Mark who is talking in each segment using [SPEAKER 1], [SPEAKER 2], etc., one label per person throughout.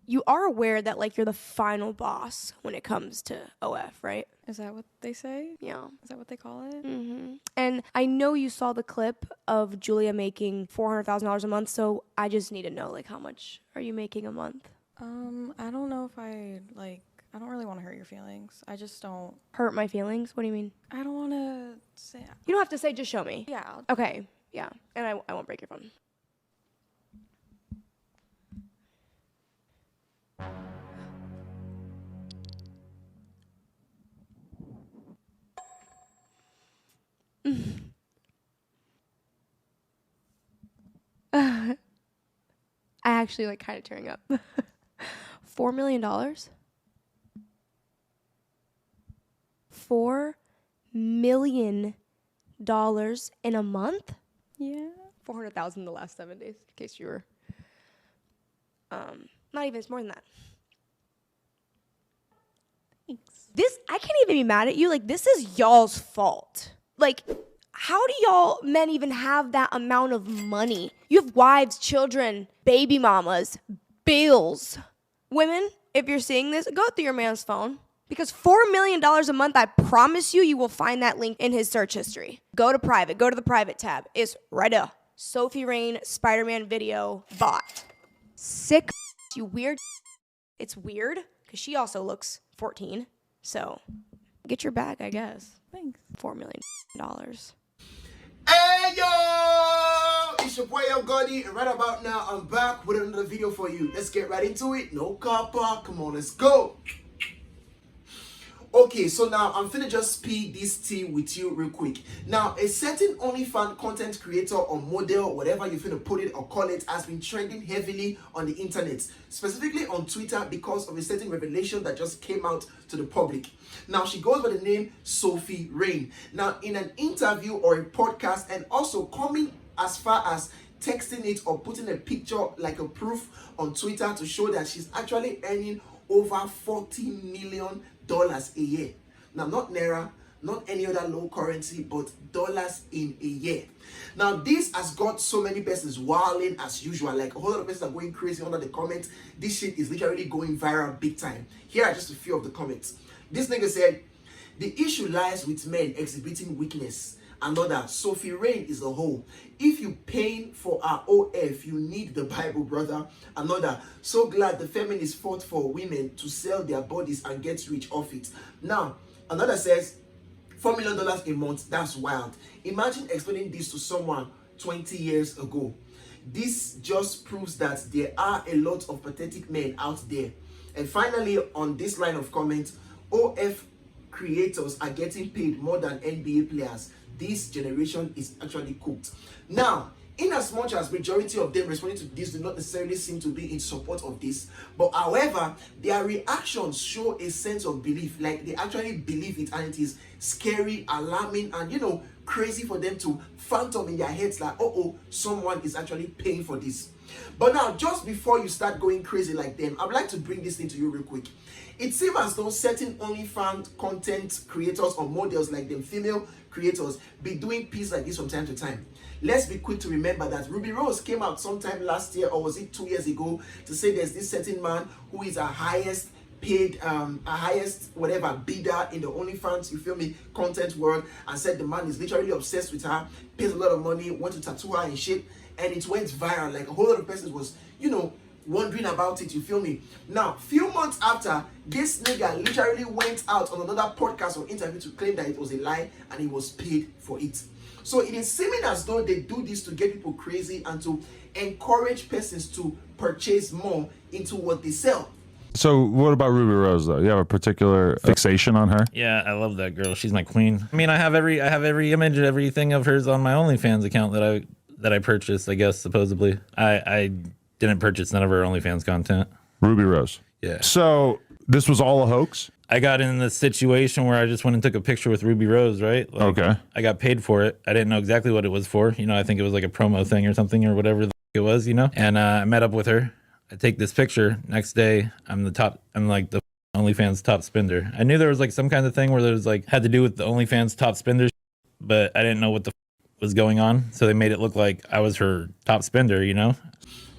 [SPEAKER 1] you are aware that, like, you're the final boss when it comes to OF, right?
[SPEAKER 2] Is that what they say?
[SPEAKER 1] Yeah.
[SPEAKER 2] Is that what they call it?
[SPEAKER 1] Mm-hmm. And I know you saw the clip of Julia making $400,000 a month, so I just need to know, like, how much are you making a month?
[SPEAKER 2] I don't know if I don't really want to hurt your feelings. I just don't.
[SPEAKER 1] Hurt my feelings? What do you mean?
[SPEAKER 2] I don't want to say.
[SPEAKER 1] You don't have to say, just show me.
[SPEAKER 2] Yeah.
[SPEAKER 1] Okay, yeah. And I won't break your phone. I actually, like, kind of tearing up. $4 million? $4 million in a month?
[SPEAKER 2] Yeah.
[SPEAKER 1] 400,000 in the last 7 days, in case you were, not even, it's more than that.
[SPEAKER 2] Thanks.
[SPEAKER 1] This, I can't even be mad at you. Like, this is y'all's fault. Like, how do y'all men even have that amount of money? You have wives, children, baby mamas, bills. Women, if you're seeing this, go through your man's phone. Because $4 million a month, I promise you, you will find that link in his search history. Go to private. Go to the private tab. It's right there. Sophie Rain Spider-Man video bot. Sick, you weird. It's weird because she also looks 14. So get your bag, I guess.
[SPEAKER 2] Thanks.
[SPEAKER 1] $4 million.
[SPEAKER 3] Hey yo! It's your boy Yo Gotti, and right about now I'm back with another video for you. Let's get right into it. No copper. Come on, let's go. Okay, so now I'm finna just speed this tea with you real quick. Now, a certain OnlyFans content creator or model, whatever you finna put it or call it, has been trending heavily on the internet, specifically on Twitter because of a certain revelation that just came out to the public. Now, she goes by the name Sophie Rain. Now, in an interview or a podcast, and also coming as far as texting it or putting a picture like a proof on Twitter to show that she's actually earning over $40 million a year. Now, not naira, not any other low currency, but dollars in a year. Now, this has got so many persons wilding as usual. Like, a whole lot of persons are going crazy under the comments. This shit is literally going viral big time. Here are just a few of the comments. This nigga said, the issue lies with men exhibiting weakness. Another, Sophie Rain is a hoe. If you paying for our OF, you need the Bible, brother. Another, so glad the feminists fought for women to sell their bodies and get rich off it. Now, another says, $4 million a month, that's wild. Imagine explaining this to someone 20 years ago. This just proves that there are a lot of pathetic men out there. And finally, on this line of comments, OF creators are getting paid more than NBA players. This generation is actually cooked. Now, in as much as majority of them responding to this do not necessarily seem to be in support of this, but however, their reactions show a sense of belief, like they actually believe it, and it is scary, alarming, and you know, crazy for them to phantom in their heads like, oh, someone is actually paying for this. But now, just before you start going crazy like them, I'd like to bring this thing to you real quick. It seems as though certain OnlyFans content creators or models like them, female creators, be doing pieces like this from time to time. Let's be quick to remember that Ruby Rose came out sometime last year, or was it 2 years ago, to say there's this certain man who is a highest paid, whatever bidder in the OnlyFans, you feel me, content world, and said the man is literally obsessed with her, pays a lot of money, went to tattoo her and shit, and it went viral. Like, a whole lot of persons was, you know, wondering about it, you feel me. Now, few months after, this nigga literally went out on another podcast or interview to claim that it was a lie and he was paid for it. So it is seeming as though they do this to get people crazy and to encourage persons to purchase more into what they sell.
[SPEAKER 4] So what about Ruby Rose though? You have a particular fixation on her?
[SPEAKER 5] Yeah, I love that girl. She's my queen. I mean, I have every image, everything of hers on my OnlyFans account that I purchased, I guess, supposedly. I didn't purchase none of her OnlyFans content.
[SPEAKER 4] Ruby Rose.
[SPEAKER 5] Yeah.
[SPEAKER 4] So this was all a hoax?
[SPEAKER 5] I got in this situation where I just went and took a picture with Ruby Rose, right? Like,
[SPEAKER 4] okay.
[SPEAKER 5] I got paid for it. I didn't know exactly what it was for. You know, I think it was like a promo thing or something or whatever it was, you know? And I met up with her. I take this picture. Next day, I'm like the OnlyFans top spender. I knew there was like some kind of thing where there was like, had to do with the OnlyFans top spenders, but I didn't know what the was going on. So they made it look like I was her top spender, you know?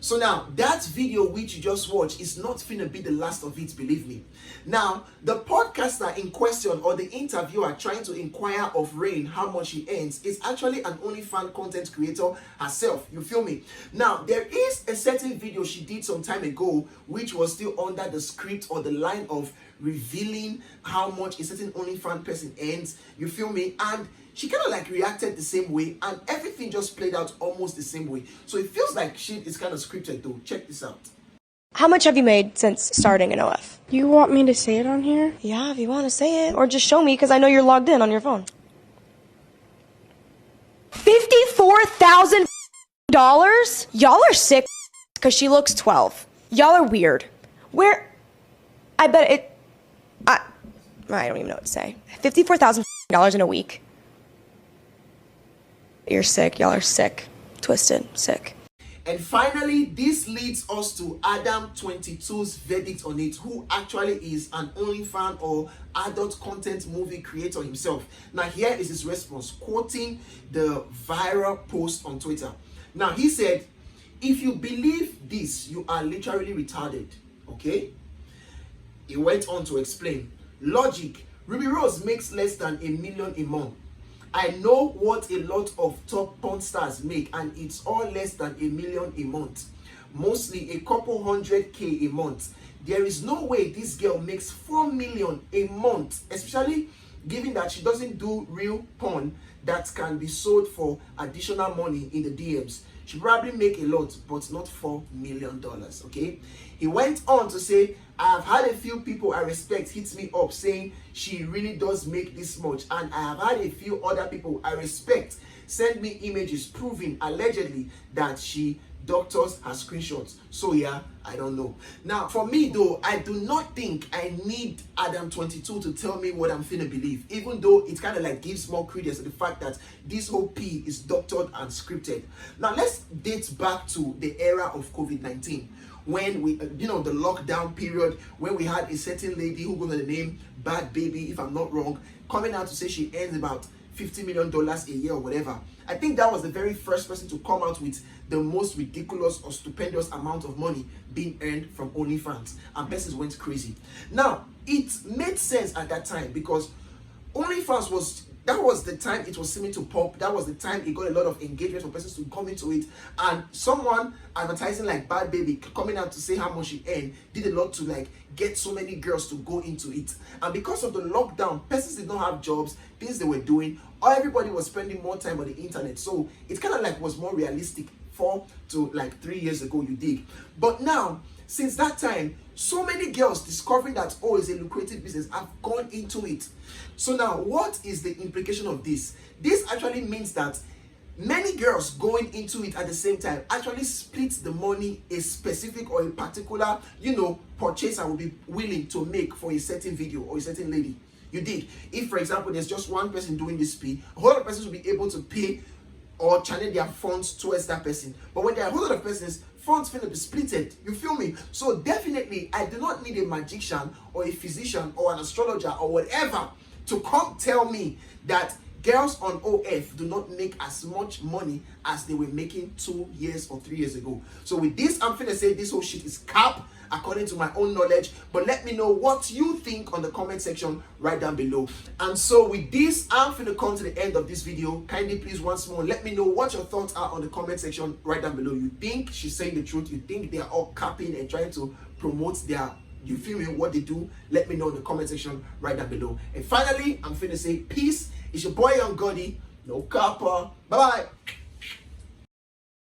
[SPEAKER 3] So now, that video which you just watched is not finna be the last of it, believe me. Now, the podcaster in question or the interviewer trying to inquire of Rain how much she earns is actually an OnlyFans content creator herself, you feel me? Now, there is a certain video she did some time ago which was still under the script or the line of revealing how much a certain OnlyFans person earns, you feel me? And she kind of like reacted the same way and everything just played out almost the same way. So it feels like shit is kind of scripted though. Check this out.
[SPEAKER 1] How much have you made since starting in OF?
[SPEAKER 6] You want me to say it on here?
[SPEAKER 1] Yeah, if you want to say it. Or just show me because I know you're logged in on your phone. $54,000? Y'all are sick because she looks 12. Y'all are weird. Where? I bet it... I don't even know what to say. $54,000 in a week. You're sick. Y'all are sick. Twisted. Sick.
[SPEAKER 3] And finally, this leads us to ADAM22's verdict on it, who actually is an OnlyFans or adult content movie creator himself. Now, here is his response, quoting the viral post on Twitter. Now, he said, "If you believe this, you are literally retarded." Okay? He went on to explain, "Logic, Ruby Rose makes less than $1 million a month. I know what a lot of top porn stars make, and it's all less than $1 million a month. Mostly a couple $100K a month. There is no way this girl makes $4 million a month, especially given that she doesn't do real porn that can be sold for additional money in the DMs. She probably make a lot, but not $4 million, okay?" He went on to say, "I have had a few people I respect hit me up saying she really does make this much, and I have had a few other people I respect send me images proving allegedly that she doctors her screenshots. So yeah, I don't know." Now, for me though, I do not think I need ADAM22 to tell me what I'm finna believe, even though it kind of like gives more credence to the fact that this whole P is doctored and scripted. Now, let's date back to the era of COVID-19. When we, the lockdown period, when we had a certain lady who got the name Bad Baby, if I'm not wrong, coming out to say she earns about $50 million a year or whatever. I think that was the very first person to come out with the most ridiculous or stupendous amount of money being earned from OnlyFans, and persons went crazy. Now, it made sense at that time because OnlyFans that was the time it was seeming to pop. That was the time it got a lot of engagement for persons to come into it. And someone advertising like Bad Baby coming out to say how much she earned did a lot to like get so many girls to go into it. And because of the lockdown, persons did not have jobs, things they were doing, or everybody was spending more time on the internet. So it kind of like was more realistic 4 to like 3 years ago, you dig. But now, since that time, so many girls discovering that, oh, it's a lucrative business, have gone into it. So now, what is the implication of this? This actually means that many girls going into it at the same time actually split the money a specific or a particular, purchaser will be willing to make for a certain video or a certain lady. You dig? If, for example, there's just one person doing this P, a whole lot of persons will be able to pay or channel their funds towards that person. But when there are a whole lot of persons, funds finna be splitted. You feel me? So definitely, I do not need a magician or a physician or an astrologer or whatever to come tell me that girls on OF do not make as much money as they were making 2 years or 3 years ago. So with this, I'm finna say this whole shit is cap according to my own knowledge. But let me know what you think on the comment section right down below. And so with this, I'm finna come to the end of this video. Kindly please once more let me know what your thoughts are on the comment section right down below. You think she's saying the truth? You think they are all capping and trying to promote their, you feel me, what they do? Let me know in the comment section right down below. And finally, I'm finna say peace. It's your boy Young Gotti. No copper. Bye bye.